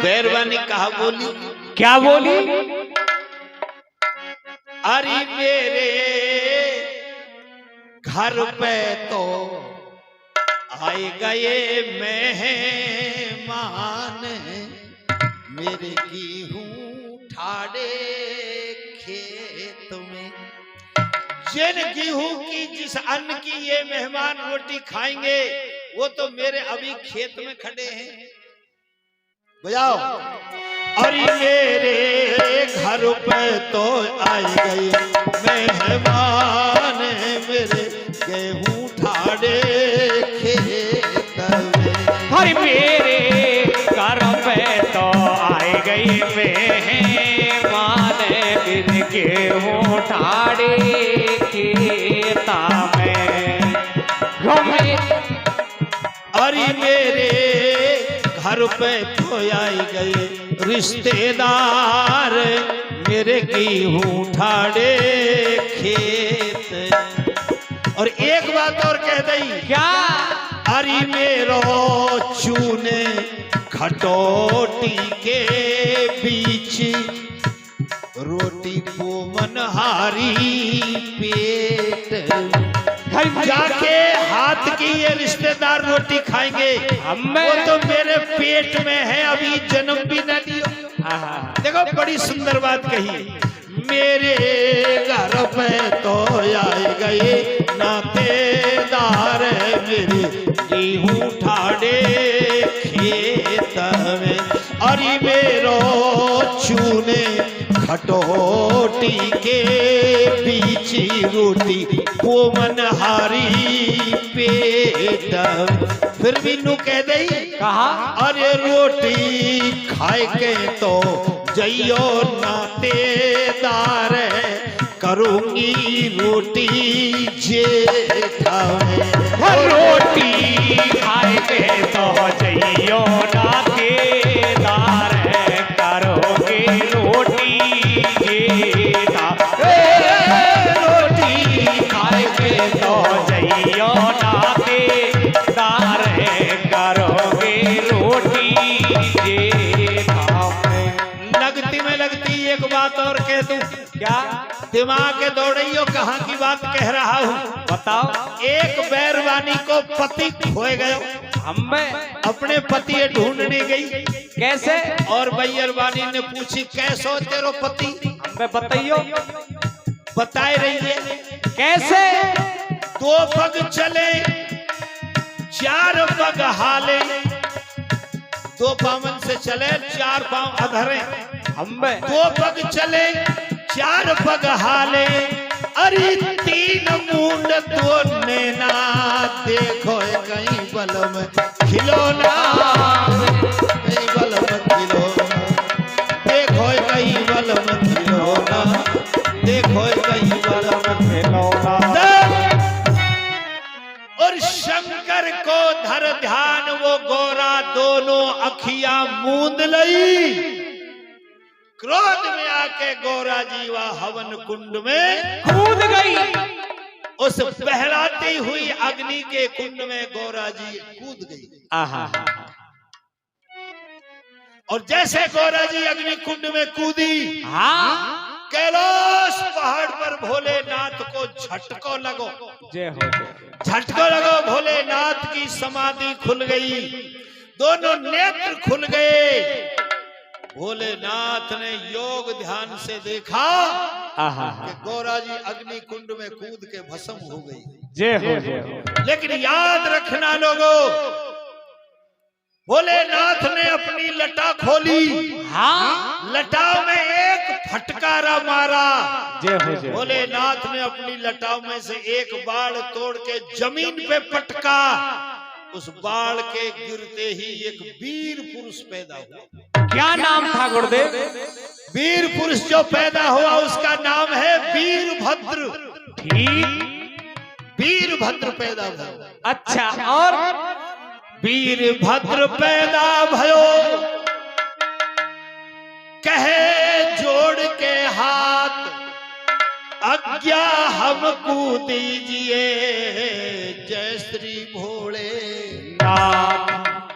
बैरवानी कहा बोली, क्या बोली? अरे मेरे घर पे तो आए गए मेहमान, मेरे गेहूं ठाड़े खेत में। जिन गेहूं की जिस अन्न की ये मेहमान रोटी खाएंगे वो तो मेरे अभी खेत में खड़े हैं। बजाओ। और मेरे घर पे तो आए गए मेहमान, मेरे गेहूं ठाड़े खेत में। और मेरे घर पे तो आए गए मेहमान, मेरे गेहूं ठाड़े खेता में। अरे मेरे घर पे तो आए गए रिश्तेदार, मेरे गेहूं ठाड़े खेत। और एक बात और कह दई, क्या? अरे मेरो चूने खटोटी के बीच, रोटी पोमनहारी पेट। जाके हाथ की ये रिश्तेदार रोटी खाएंगे, वो तो मेरे पेट में है, अभी जन्म भी न लियो। देखो बड़ी सुंदर बात कही। मेरे घर पे तो आए गए नातेदार, मेरे गेहूं ठाड़े खेत में। अरे मेरो चूने खटोटी के बीच, रोटी पोमनहारी पेट। फिर भी नू कह दई, कहा? अरे रोटी खाए के तो जइयो नातेदार, करूंगी रोटी जेठा में। रोटी खाए के तो जइयो नातेदार, करोगे रोटी जेठा। रोटी खाए के तो जइयो नातेदार, करोगे रोटी जेठा। लगती में लगती एक बात और कह दूं। क्या? दिमाग के दौड़ियो कहाँ की बात कह रहा हूँ, बताओ। एक बैरवानी को पति खोए गए, हमें अपने पति ढूंढने गई। कैसे? और बैरवानी ने पूछी, कैसो तेरो पति? हमें बताइयो। बताए रही है। कैसे? 2 पग चले 4 पग हाले, 2 पावन से चले 4 पांव अधरे। हमें 2 पग चले 4 पग हाले, अरे 3 मुंड 2 नैना, देखो कहीं बलम खिलौना, कहीं बलम खिलौना, देखो कहीं बलम खिलौना, देखो कहीं बलम खिलौना। और शंकर को धर ध्यान, वो गोरा दोनों अखियां मूंद लई। क्रोध में आके गोरा जीवा हवन कुंड में कूद गई। उस बहलाती हुई अग्नि के कुंड में गोरा जी कूद गई। आहा। और जैसे गोरा जी अग्नि कुंड में कूदी, हाँ, कैलाश पहाड़ पर भोलेनाथ को झटको लगो। जय हो। झटको लगो, भोलेनाथ की समाधि खुल गई, दोनों नेत्र खुल गए। भोलेनाथ ने योग ध्यान से देखा कि गोरा जी अग्नि कुंड में कूद के भस्म हो गई। जय हो, जय हो। लेकिन याद रखना लोगों, भोलेनाथ ने अपनी लटा खोली, हाँ, लटाव में एक फटकारा मारा। जय हो, जय हो। भोलेनाथ ने अपनी लटाव में से एक बाण तोड़ के जमीन पे पटका। उस बाण के गिरते ही एक वीर पुरुष पैदा हुआ। क्या नाम था गुरुदेव? वीर पुरुष जो पैदा हुआ उसका नाम है वीरभद्र। ठीक, वीरभद्र पैदा हुआ। अच्छा, और वीरभद्र पैदा भयो, कहे जोड़ के हाथ, आज्ञा हमको दीजिए, जय श्री भोले।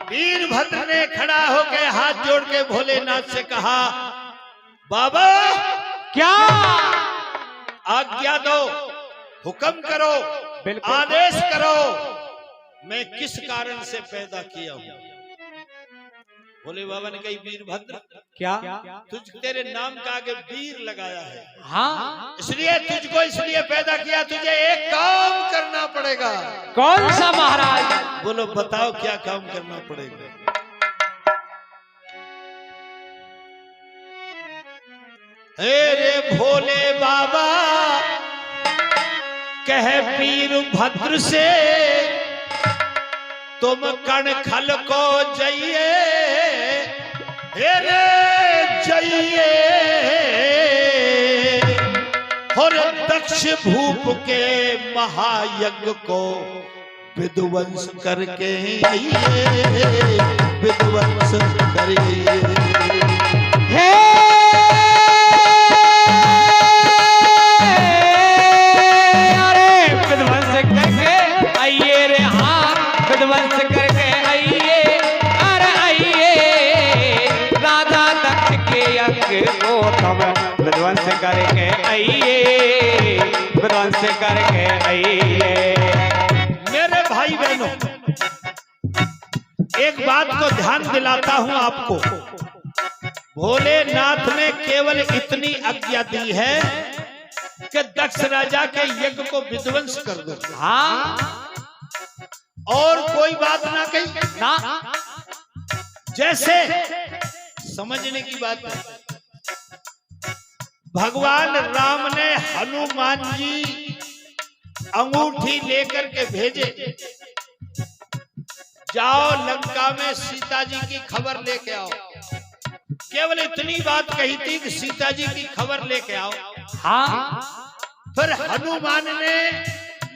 वीरभद्र ने खड़ा होके हाथ हाथ जोड़ के भोलेनाथ से कहा, बाबा क्या आज्ञा दो, हुक्म करो, बिल्कुल। आदेश करो, मैं किस कारण से पैदा किया हूं। भोले बाबा ने कही, वीरभद्र, क्या तुझ तेरे नाम का आगे वीर लगाया है, हाँ इसलिए तुझको इसलिए पैदा किया, तुझे एक काम करना पड़ेगा। कौन सा महाराज? बोलो बताओ क्या काम करना पड़ेगा। हे रे भोले बाबा कह वीरभद्र से, तुम कण खल को जाइए, हे रे जाइए, और दक्ष भूप के महायज्ञ को विध्वंस करके आइए, विध्वंस करिए। हे अरे विध्वंस करके आइए रे, हाँ विध्वंस करके आइए, अरे आइए राजा दक्ष के यज्ञ को तुम विध्वंस करके आइए, विध्वंस करके आइए। मेरे भाई बहनों, एक बात को ध्यान दिलाता हूं आपको, भोलेनाथ ने केवल इतनी आज्ञा दी है कि दक्ष राजा के यज्ञ को विध्वंस कर दो, हाँ और कोई बात ना कही ना, जैसे समझने की बात है। भगवान राम ने हनुमान जी अंगूठी लेकर के भेजे, जाओ लंका में सीता जी की खबर लेके आओ। केवल इतनी बात कही थी कि सीता जी की खबर लेके आओ। हाँ फिर हनुमान ने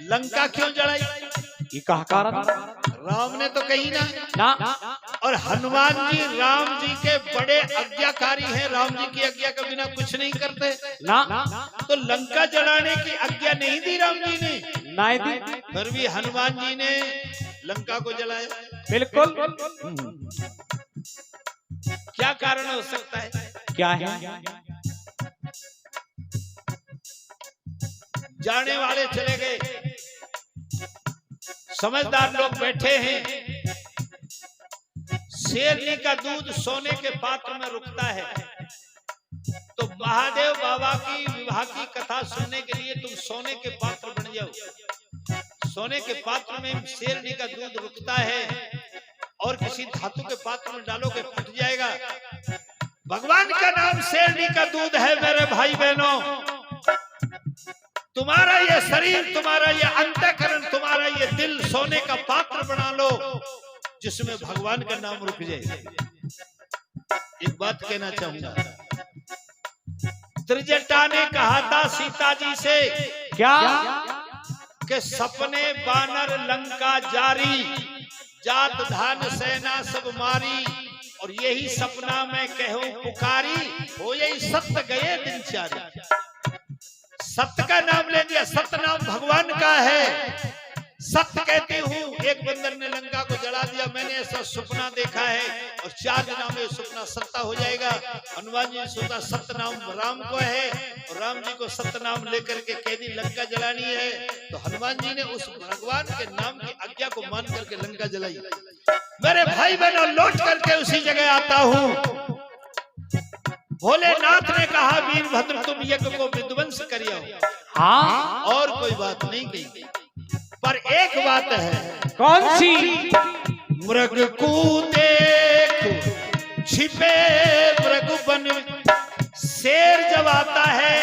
लंका क्यों जलाई? ये कहा कारण? राम ने तो कही ना, ना और हनुमान जी राम जी के बड़े आज्ञाकारी हैं, राम जी की आज्ञा के बिना कुछ नहीं करते ना, तो लंका जलाने की आज्ञा नहीं दी राम जी ने, नहीं दी, फिर भी हनुमान जी ने लंका को जलाया। बिल्कुल। क्या कारण हो सकता है? क्या है? जाने वाले चले गए, समझदार लोग बैठे हैं। शेरनी का दूध सोने के पात्र में रुकता है, तो महादेव बाबा की विवाह की कथा सुनने के लिए तुम सोने के पात्र बन जाओ। सोने के पात्र में शेरनी का दूध रुकता है, और किसी धातु के पात्र में डालोगे फट जाएगा। भगवान का नाम शेरनी का दूध है। मेरे भाई बहनों, तुम्हारा ये शरीर, तुम्हारा ये अंतःकरण, तुम्हारा ये दिल सोने का पात्र बना लो जिसमें भगवान का नाम रुक जाए। एक बात कहना चाहूंगा, त्रिजटा ने कहा था सीता जी से, क्या? कि सपने बानर लंका जारी, जात धान सेना सब मारी, और यही सपना मैं कहूं पुकारी, हो यही सत्य गए दिन चारी। सत्य का नाम ले दिया, सत्य नाम भगवान का है। सत्य कहती हूँ, एक बंदर ने लंका को जला दिया, मैंने ऐसा सपना देखा है, और 4 दिनों में सपना सत्य हो जाएगा। हनुमान जी ने सोचा सत्य नाम राम को है, और राम जी को सत्य नाम लेकर के कह दी लंका जलानी है, तो हनुमान जी ने उस भगवान के नाम की आज्ञा को मान करके लंका जलाई। मेरे भाई बहनों, लौट करके उसी जगह आता हूँ। भोलेनाथ ने कहा, वीरभद्र तुम यज्ञ को विध्वंस करियो। हाँ, और कोई बात नहीं कही, पर एक बात है। कौन सी? मृग को देख छिपे मृग बन में। शेर जब आता है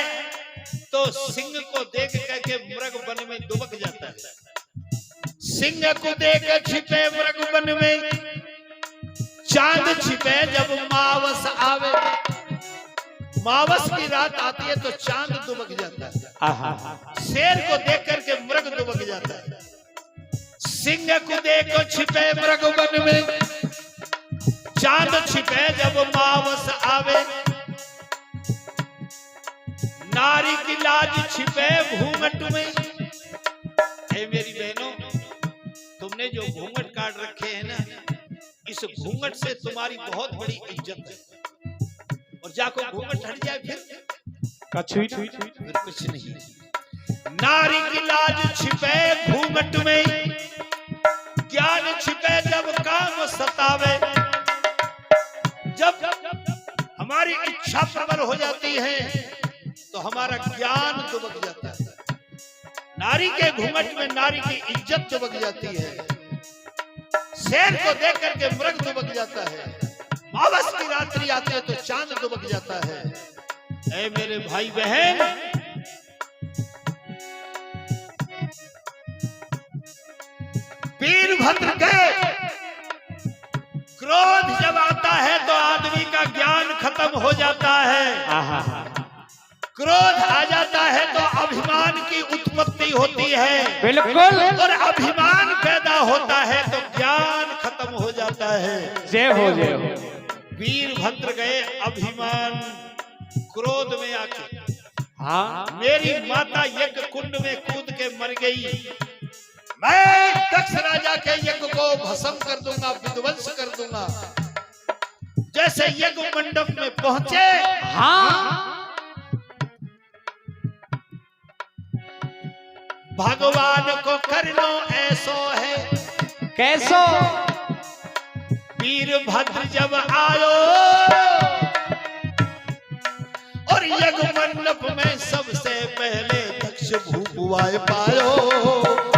तो सिंह को देख करके मृग बन में दुबक जाता है। सिंह को देख छिपे मृग बन में, चांद छिपे जब मावस आवे। मावस की रात आती है तो चांद दुबक जाता है। शेर को देख करके मृग दुबक जाता है। सिंह को देखो छिपे मृग बन में, चांद छिपे जब मावस आवे। नारी की लाज छिपे घूंघट में। हे मेरी बहनों, तुमने जो घूंघट काट रखे हैं ना, इस घूंघट से तुम्हारी बहुत बड़ी इज्जत है, और जाको घूंघट हट जाए फिर कुछ नहीं। नारी की लाज छिपे घूंघट में, ज्ञान छिपे जब काम सतावे। जब हमारी इच्छा प्रबल हो जाती है तो हमारा ज्ञान दुबक जाता है। नारी के घूंघट में नारी की इज्जत दुबक जाती है। शेर को देख करके मृग दुबक जाता है। मावस की रात्रि आती है तो चांद दुबक जाता है। ऐ मेरे भाई बहन, वीरभद्र के क्रोध जब आता है तो आदमी का ज्ञान खत्म हो जाता है। क्रोध आ जाता है तो अभिमान की उत्पत्ति होती है। बिल्कुल। और अभिमान पैदा होता है तो ज्ञान खत्म हो जाता है। जय हो जय हो। वीरभद्र गए अभिमान क्रोध में आके। हाँ, मेरी माता यज्ञ कुंड में कूद के मर गई, मैं दक्ष राजा के यज्ञ को भस्म कर दूंगा, विध्वंस कर दूंगा। जैसे यज्ञ मंडप में पहुंचे, हाँ, भगवान को करनो ऐसो है कैसो। वीरभद्र जब आयो और यज्ञ मंडप में सबसे पहले दक्ष भूपुआए पायो।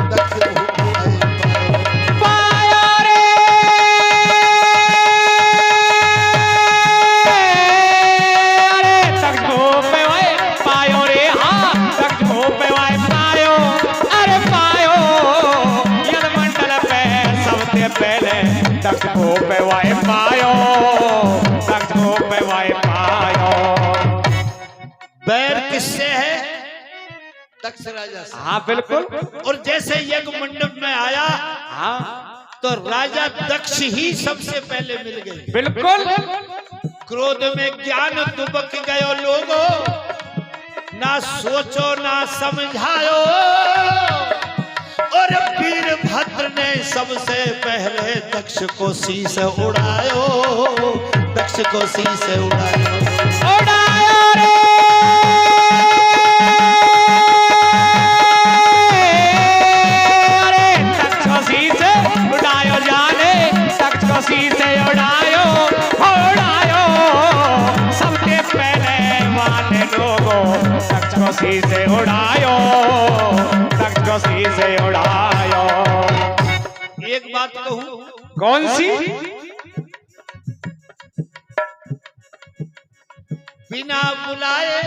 दक्ष भूपुआए पायो रे, अरे दक्ष भूपुआए पायो रे। हाँ, दक्ष भूपुआए पायो, अरे पायो। यज्ञ मंडल पे सबसे पहले दक्ष भूपुआए पायो, दक्ष भूपुआए पायो। बैर किससे है? दक्ष राजा से। हाँ बिल्कुल। और जैसे यज्ञ मंडप में आया, हाँ, तो राजा दक्ष ही सबसे पहले मिल गए। बिल्कुल। क्रोध में ज्ञान दुबक गयो लोगों, ना सोचो ना समझायो। और वीरभद्र ने सबसे पहले दक्ष को शीश उड़ायो। दक्ष को शीश उड़ायो, उड़ायो रे, अरे दक्ष को शीश उड़ायो जाने, दक्ष को शीश उड़ायो, उड़ायो। सबसे पहले वाले लोगों दक्ष को शीश उड़ायो, दक्ष को शीश उड़ायो। एक बात कहूं, कौन सी? बिना बुलाए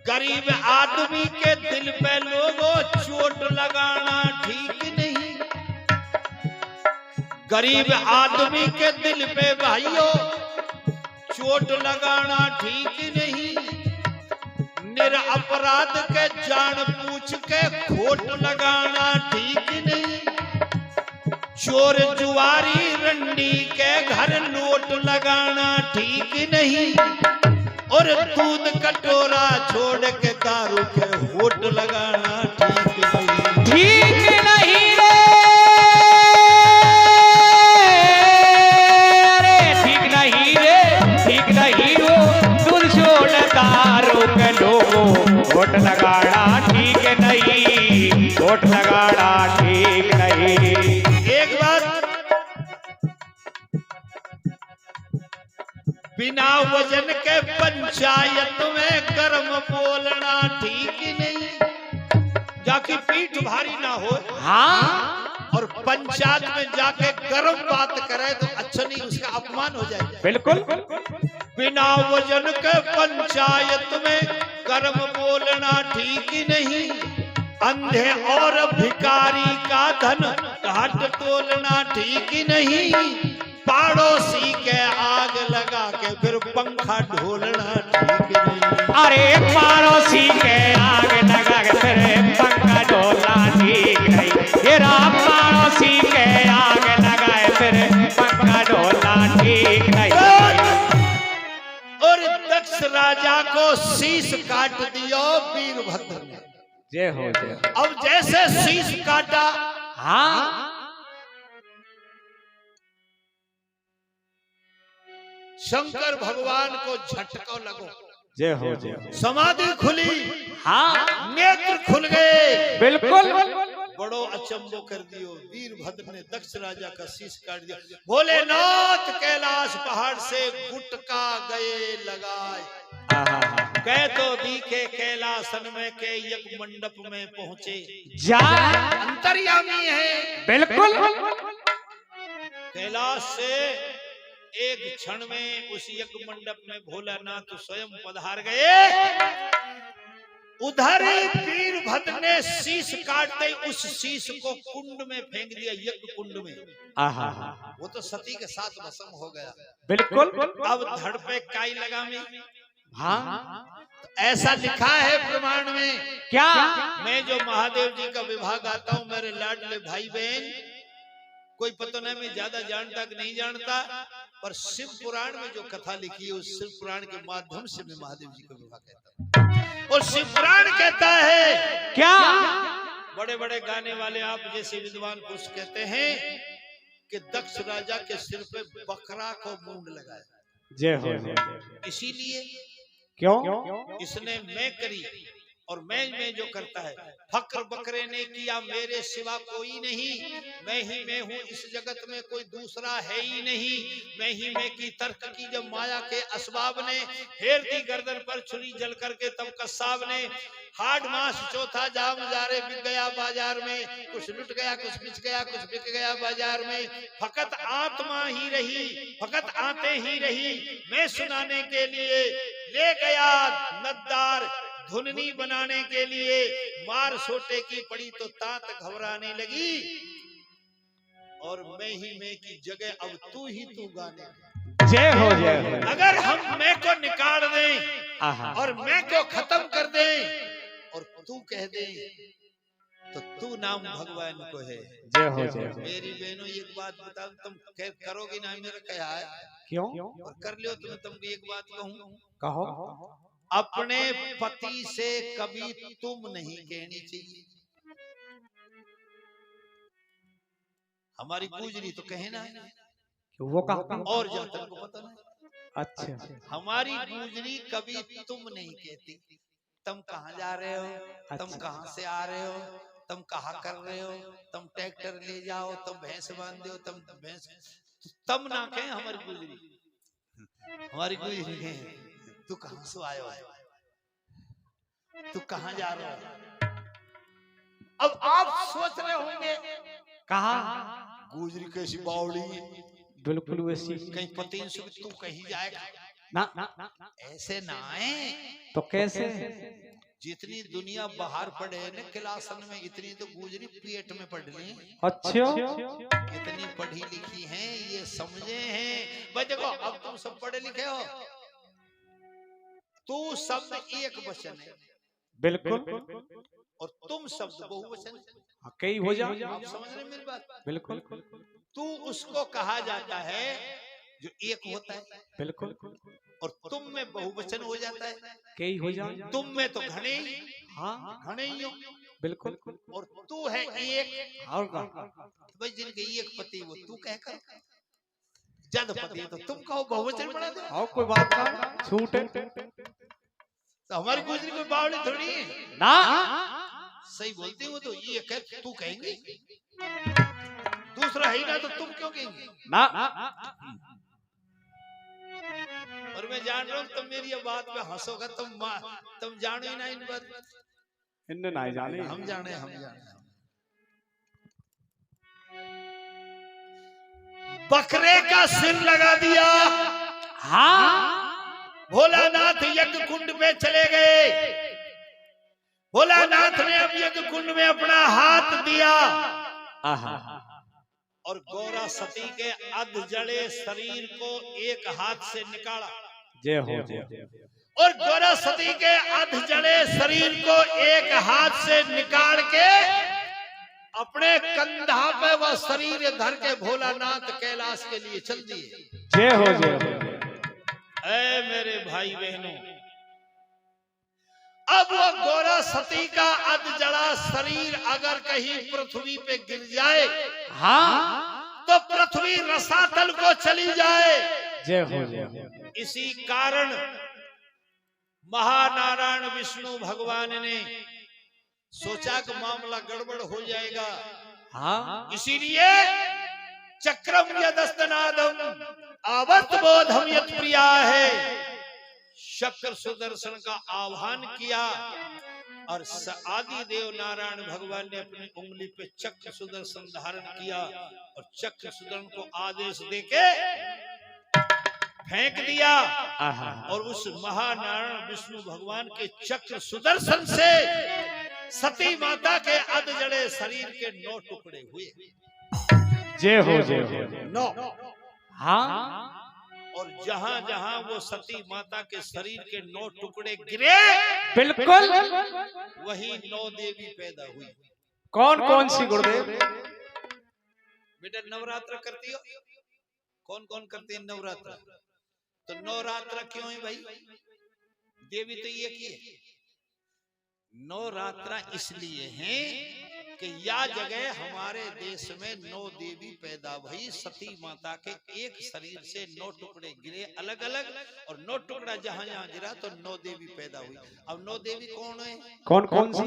गरीब आदमी के दिल पे लोगों चोट लगाना ठीक नहीं। गरीब आदमी के दिल पे भाइयों चोट लगाना ठीक नहीं। निरपराध के जान पूछ के खोट लगाना ठीक नहीं। चोर जुआरी रंडी के घर नोट लगाना ठीक नहीं। और दूध कटोरा छोड़ के दारू के होट लगाना ठीक नहीं। ठीक नहीं रे, अरे ठीक नहीं रे, ठीक नहीं हो। दूध छोड़ दारू के लोगों वोट लगाना ठीक नहीं, वोट लगाना ठीक नहीं। एक बात, बिना वजन के पंचायत में कर्म बोलना ठीक नहीं। जाके पीठ भारी ना हो, हाँ, और पंचायत में जाके गर्म बात करे तो अच्छा नहीं, उसका अपमान हो जाएगा। बिल्कुल। बिना वजन के पंचायत में कर्म बोलना ठीक नहीं। अंधे और भिखारी का धन घाट तोलना ठीक नहीं। पड़ोसी के आग लगा के फिर पंखा ढोलना ठीक नहीं। अरे पड़ोसी के आग लगा के फिर पंखा ढोलना ठीक नहीं। तेरा पड़ोसी के आग लगाए फिर पंखा ढोलना ठीक नहीं। और दक्ष राजा को शीश काट दिया वीरभद्र ने। जय हो जय हो। अब जैसे शीश काटा, हाँ शंकर भगवान को झटका लगो, जय हो जय हो। समाधि खुली, हाँ नेत्र खुल गए। बिल्कुल बड़ो अचंबो कर दियो। वीरभद्र ने दक्ष राजा का शीश काट दिया। भोलेनाथ कैलाश पहाड़ से गुटका गए लगाए। कह तो दिखे कैलासन में के यज्ञ मंडप में पहुंचे। जा अंतर्यामी है। बिल्कुल कैलाश से एक क्षण में उस यज्ञ मंडप में भोलानाथ स्वयं पधार गए। उधर ही वीरभद्र ने शीश काटते उस शीश को कुंड में फेंक दिया, यज्ञ कुंड में। वो तो सती के साथ भस्म हो गया। बिल्कुल अब धड़ पे काई लगा में। हाँ तो ऐसा लिखा है प्रमाण में। क्या? मैं जो महादेव जी का विभाग आता हूँ, मेरे लाडले भाई बहन, कोई पता नहीं मैं ज्यादा जानता कि नहीं जानता, पर शिव पुराण में जो कथा लिखी है उस शिव पुराण के माध्यम से मैं महादेव जी का विवाह कहता हूँ। और शिव पुराण कहता है क्या? बड़े बड़े गाने वाले आप जैसे विद्वान पुरुष कहते हैं कि दक्ष राजा के सिर पे बकरा को मूंड लगाया। जय हो। इसीलिए क्यों? इसने मैं करी और मैं जो करता है। फक्र बकरे ने किया मेरे सिवा कोई नहीं, मैं ही मैं हूँ इस जगत में कोई दूसरा है ही नहीं। मैं ही मैं की तर्क की जब माया के असबाब ने, हेर दी गर्दन पर छुरी जल करके तब कसाब ने। हाड मास चौथा जाम जारे बिक गया बाजार में, कुछ लुट गया कुछ बिच गया कुछ बिक गया बाजार में। फकत आत्मा ही रही, फकत आते ही रही, मैं सुनाने के लिए ले गया नद्दार धुननी बनाने के लिए। मार सोटे की पड़ी तो तात घबराने लगी, और मैं ही मैं की जगह अब तू ही तू गाने। जय हो जय हो। अगर हम मैं को निकाल दें और मैं को खत्म कर दें और तू कह दे तो तू नाम भगवान को है। जय हो जय हो। मेरी बहनों एक बात बता, तुम करोगी ना मेरा क्या है? क्यों? और कर लियो तो मैं तुमको एक बात कहूं। कहो। अपने पति से कभी तुम नहीं कहनी चाहिए। हमारी गुजरी तो कहे ना, वो कहा और जाता को पता नहीं। अच्छा, हमारी गुजरी कभी तुम नहीं कहती। तुम कहाँ जा रहे हो, तुम अच्छा। कहाँ से आ रहे हो, तुम कहाँ कर रहे हो, तुम ट्रैक्टर ले जाओ, तुम भैंस बांध दो, तुम भैंस, तुम ना कहें हमारी गुजरी। हमारी गुजरी कहें तू कहाँ से आयो है, तू कहाँ जा रहे हो। अब आप सोच रहे होंगे कहा गुजरी कैसी बावड़ी है, बिल्कुल वैसी। कहीं पति से तू कहीं जाएगा ना ऐसे ना है। तो कैसे? जितनी दुनिया बाहर पढ़े है ना क्लासन में, इतनी तो गुजरी पेट में पढ़ ली। अच्छा, इतनी पढ़ी लिखी हैं, ये समझे हैं। भाई देखो अब तुम सब पढ़े लिखे हो, तू शब्द एक वचन है बिल्कुल, और तुम शब्द बहुवचन है। कई हो जा। आप समझ रहे मेरी बात? बिल्कुल, तू उसको कहा जाता है जो एक होता है, बिल्कुल, और तुम में बहुवचन हो जाता है। कई हो जा। तुम में तो घने ही, हाँ घने ही हो, बिल्कुल। और तू है एक। और का भाई जिनके एक पति वो तू कह कर, जद पति है तो तुम कहो, बहुवचन बना दो। और कोई बात ना छूट है तो हमारी गुजरी कोई बावड़ी थोड़ी है ना। सही बोलती हूँ तो ये कह तू कहेंगे, दूसरा है ही ना तो तुम क्यों कहेंगे ना। और मैं जान रहा हूँ तुम मेरी ये बात पे हंसोगा। तुम जानो ही ना इन बात, इन्हें ना जाने। हम जाने, हम जाने। बकरे का सिर लगा दिया। हाँ, भोलानाथ यज्ञ कुंड में चले गए। भोलानाथ ने अब यज्ञ कुंड में अपना हाथ दिया और गौरा सती के अध जड़े शरीर को एक हाथ से निकाला। जय हो जय। और गौरा सती के अध जड़े शरीर को एक हाथ से निकाल के अपने कंधा पे वह शरीर धर के भोलानाथ कैलाश के लिए चल दिए। जय हो जय। ऐ मेरे भाई बहनों, अब वो गोरा सती का अध जड़ा शरीर अगर कहीं पृथ्वी पे गिर जाए हाँ तो पृथ्वी रसातल को चली जाए। जय हो। इसी कारण महानारायण विष्णु भगवान ने सोचा कि मामला गड़बड़ हो जाएगा। हाँ इसीलिए चक्रम यदस्तनादम आवत बोधम यत प्रिया है, शक्र सुदर्शन का आह्वान किया और आदि देव नारायण भगवान ने अपनी उंगली पे चक्र सुदर्शन धारण किया और चक्र सुदर्शन को आदेश देके फेंक दिया और उस महानारायण विष्णु भगवान के चक्र सुदर्शन से सती माता के अध जड़े शरीर के 9 टुकड़े हुए। जय हो। 9। हाँ और जहां जहां वो सती माता के शरीर के 9 टुकड़े गिरे बिल्कुल वही 9 देवी पैदा हुई। कौन कौन सी गुरुदेव? बेटा नवरात्र करती हो? कौन कौन करते हैं नवरात्र? तो नवरात्र क्यों है भाई? देवी तो एक ही है। नवरात्र इसलिए हैं कि या जगह हमारे देश में 9 देवी पैदा हुई। सती माता के एक शरीर से 9 टुकड़े गिरे अलग अलग और 9 टुकड़ा जहां जहां गिरा तो 9 देवी पैदा हुई। अब 9 देवी कौन है? कौन कौन सी?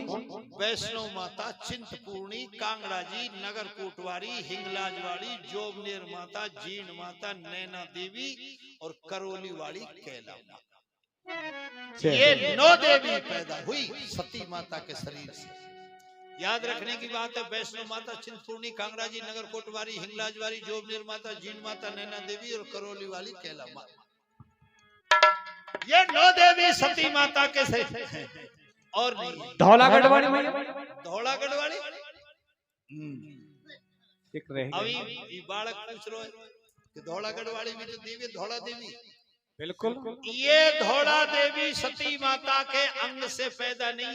वैष्णो माता, चिंतपूर्णी, कांगड़ा जी, नगर कोटवारी, हिंगलाजवाड़ी, जोबनेर माता, जीण माता, नैना देवी और करौली वाली कैला माता। ये 9 देवी पैदा हुई सती माता के शरीर से। याद रखने की बात है, वैष्णो माता, चिंतपूर्णी, कांगड़ा जी, नगर कोटवारी, हिंगलाजवारी, जोबनेर माता, जीण माता, नैना देवी और करौली वाली कैला माता। ये 9 देवी सती माता के से और नहीं। धौलागढ़ वाली धौलागढ़ वाली अभी ये बालक पूछ रहे हैं कि धौलागढ़ वाली भी तो देवी धौला देवी। बिल्कुल ये धौला देवी सती माता के अंग से पैदा नहीं है।